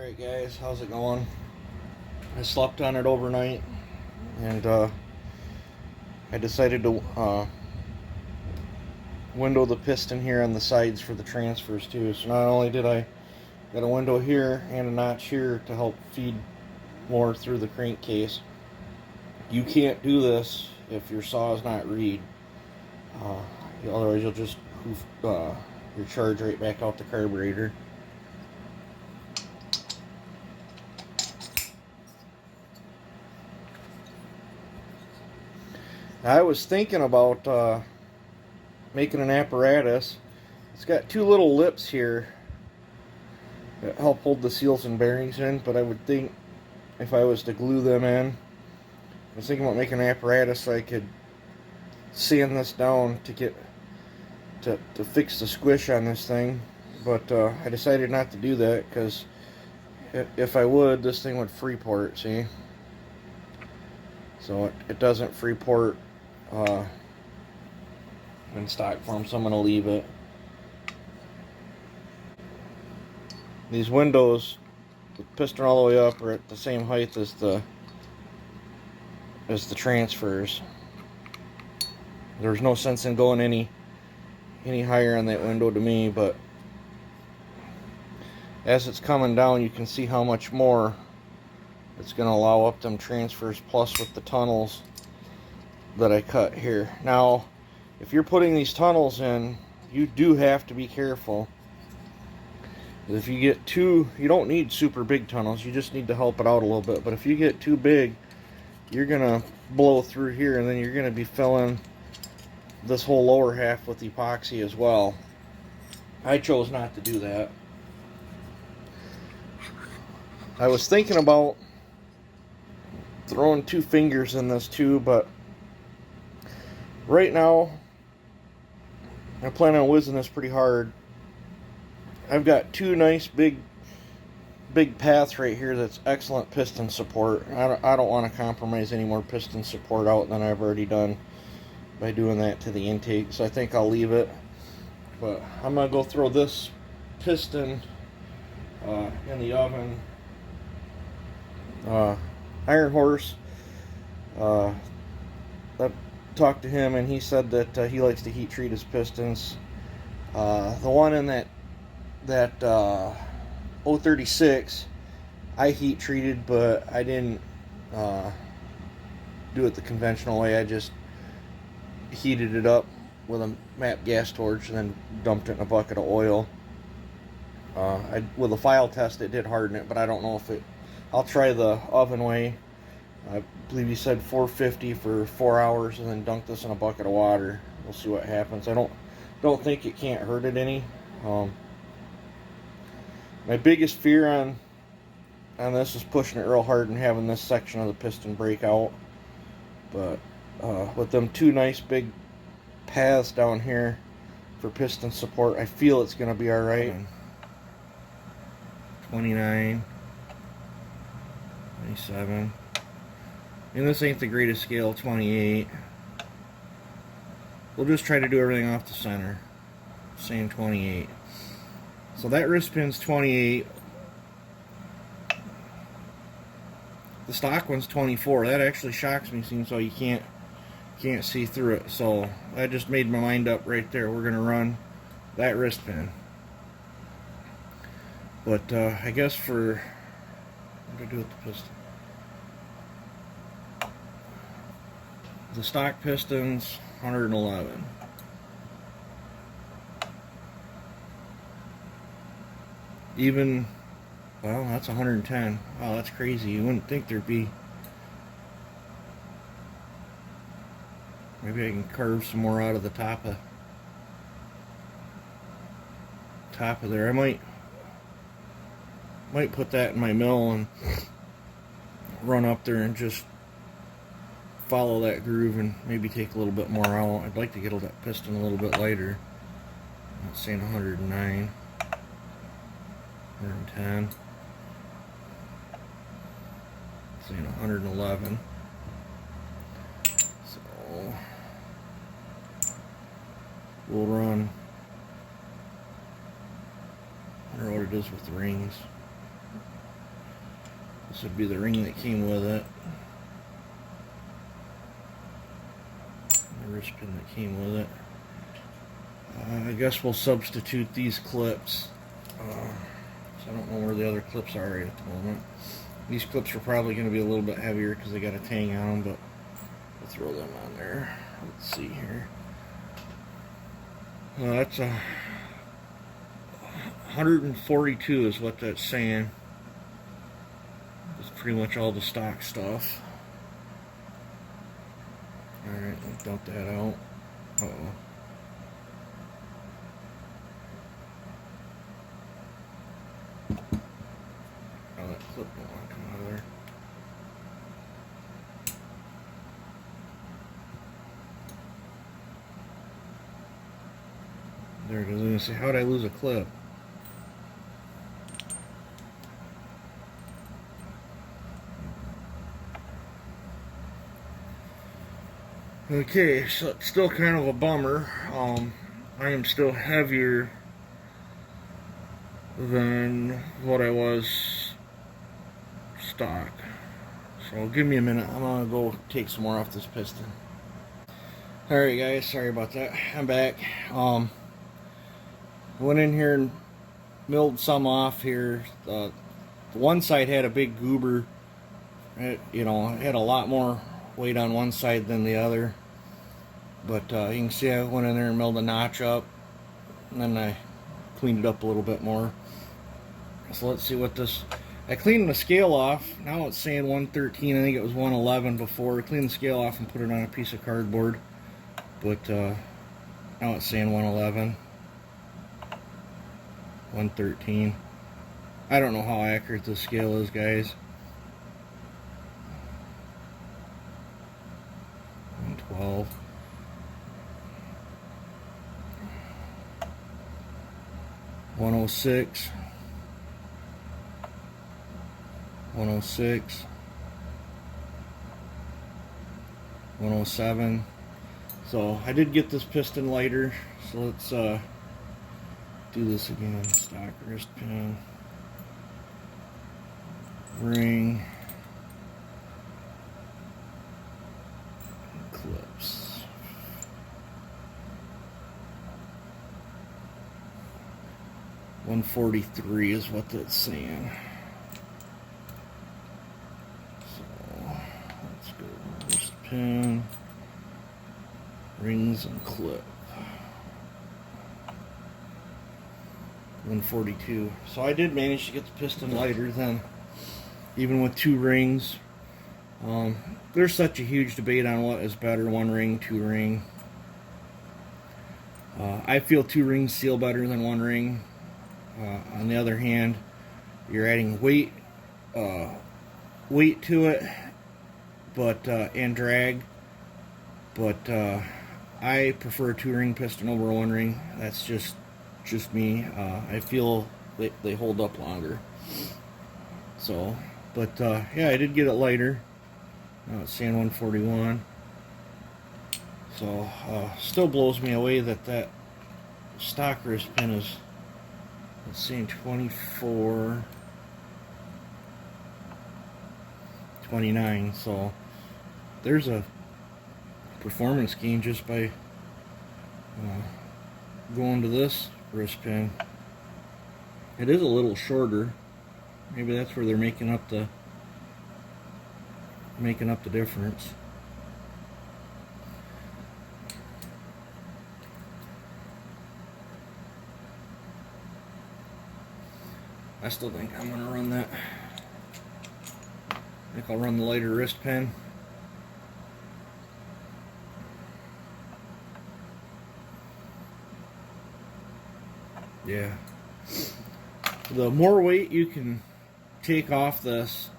Alright guys, how's it going? I slept on it overnight and I decided to window the piston here on the sides for the transfers too. So not only did I got a window here and a notch here to help feed more through the crankcase. You can't do this if your saw is not reed. Otherwise you'll just hoof your charge right back out the carburetor. I was thinking about making an apparatus. It's got two little lips here that help hold the seals and bearings in, but I would think if I was to glue them in, I was thinking about making an apparatus so I could sand this down to get to fix the squish on this thing, but I decided not to do that because if I would, this thing would freeport, see? So it doesn't freeport in stock form, so I'm going to leave it. These windows, the piston all the way up, are at the same height as the transfers. There's no sense in going any higher on that window to me, but as it's coming down, you can see how much more it's going to allow up them transfers, plus with the tunnels that I cut here. Now, if you're putting these tunnels in, you do have to be careful. If you get too, you don't need super big tunnels, you just need to help it out a little bit. But if you get too big, you're gonna blow through here, and then you're gonna be filling this whole lower half with epoxy as well. I chose not to do that. I was thinking about throwing 2 fingers in this too, but right now I plan on whizzing this pretty hard. I've got 2 nice big paths right here that's excellent piston support. I don't want to compromise any more piston support out than I've already done by doing that to the intake, so I think I'll leave it. But I'm gonna go throw this piston in the oven. Iron Horse, I talked to him and he said that he likes to heat treat his pistons. The one in that 036 I heat treated, but I didn't do it the conventional way. I just heated it up with a MAP gas torch and then dumped it in a bucket of oil. With a file test it did harden it, but I don't know if it. I'll try the oven way. I believe he said 450 for 4 hours and then dunk this in a bucket of water. We'll see what happens. I don't think it can't hurt it any. My biggest fear on this is pushing it real hard and having this section of the piston break out. But with them 2 nice big paths down here for piston support, I feel it's going to be alright. 29, 27. And this ain't the greatest scale, 28. We'll just try to do everything off the center. Same 28. So that wrist pin's 28. The stock one's 24. That actually shocks me, seeing so you can't see through it. So I just made my mind up right there. We're gonna run that wrist pin. But I guess for what do I do with the piston? The stock piston's 111. Even, well, that's 110. Wow, that's crazy. You wouldn't think there'd be. Maybe I can carve some more out of the top of there. I might put that in my mill and run up there and just follow that groove and maybe take a little bit more out. I'd like to get that piston a little bit lighter. I'm saying 109, 110, saying 111. So we'll run. I wonder what it is with the rings. This would be the ring that came with it. The wrist pin that came with it. I guess we'll substitute these clips. So I don't know where the other clips are right at the moment. These clips are probably going to be a little bit heavier because they got a tang on them, but we'll throw them on there. Let's see here. That's a 142 is what that's saying. It's pretty much all the stock stuff. Alright, let's dump that out. Uh-oh. Oh, that clip don't want to come out of there. There it is. I'm going to say, how did I lose a clip? Okay, so it's still kind of a bummer. I am still heavier than what I was stock. So give me a minute. I'm gonna go take some more off this piston. Alright guys, sorry about that. I'm back. Went in here and milled some off here. The one side had a big goober. It had a lot more weight on one side than the other. But you can see I went in there and milled a notch up. And then I cleaned it up a little bit more. So let's see what this... I cleaned the scale off. Now it's saying 113. I think it was 111 before. I cleaned the scale off and put it on a piece of cardboard. But now it's saying 111. 113. I don't know how accurate this scale is, guys. 112. 106. 106. 107. So I did get this piston lighter. So let's do this again. Stock wrist pin, ring, clips. $143 is what that's saying. So let's go wrist pin, rings, and clip. 142. So I did manage to get the piston lighter then, even with two rings. There's such a huge debate on what is better, one ring, two ring. I feel two rings seal better than one ring. On the other hand, you're adding weight to it, but and drag. But I prefer a two ring piston over a one ring. That's just me. I feel they hold up longer. So, but yeah, I did get it lighter. Now it's saying 141. So still blows me away that stock wrist pin is, it's saying 24, 29. So there's a performance gain just by going to this wrist pin. It is a little shorter. Maybe that's where they're making up the difference. I still think I'm gonna run that. I think I'll run the lighter wrist pin. Yeah. The more weight you can take off this,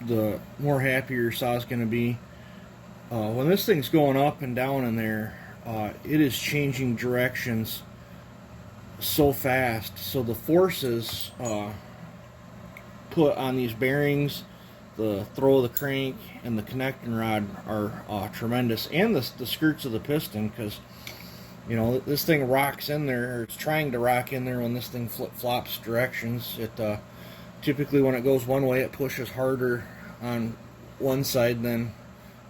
the more happy your saw is going to be. When this thing's going up and down in there, it is changing directions so fast. So the forces put on these bearings, the throw of the crank, and the connecting rod are tremendous, and the skirts of the piston, because this thing rocks in there, or it's trying to rock in there when this thing flip-flops directions. It typically when it goes one way, it pushes harder on one side than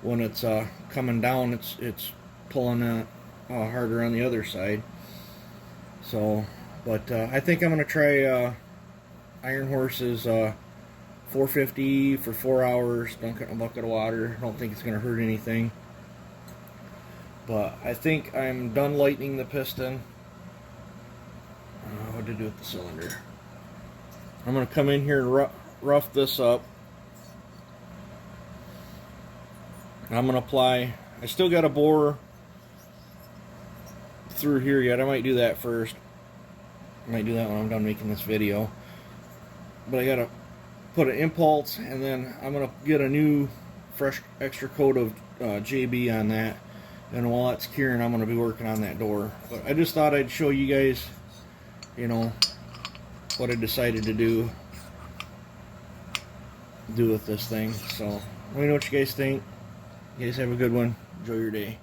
when it's coming down. It's pulling harder on the other side. So, but I think I'm gonna try Iron Horse's 450 for 4 hours. Dunk it in a bucket of water. I don't think it's gonna hurt anything. But I think I'm done lightening the piston. What to do with the cylinder? I'm going to come in here and rough this up. I'm going to apply. I still got to bore through here yet. I might do that first. I might do that when I'm done making this video. But I got to put an impulse, and then I'm going to get a new fresh extra coat of JB on that. And while that's curing, I'm going to be working on that door. But I just thought I'd show you guys, you know, what I decided to do with this thing. So let me know what you guys think. You guys have a good one. Enjoy your day.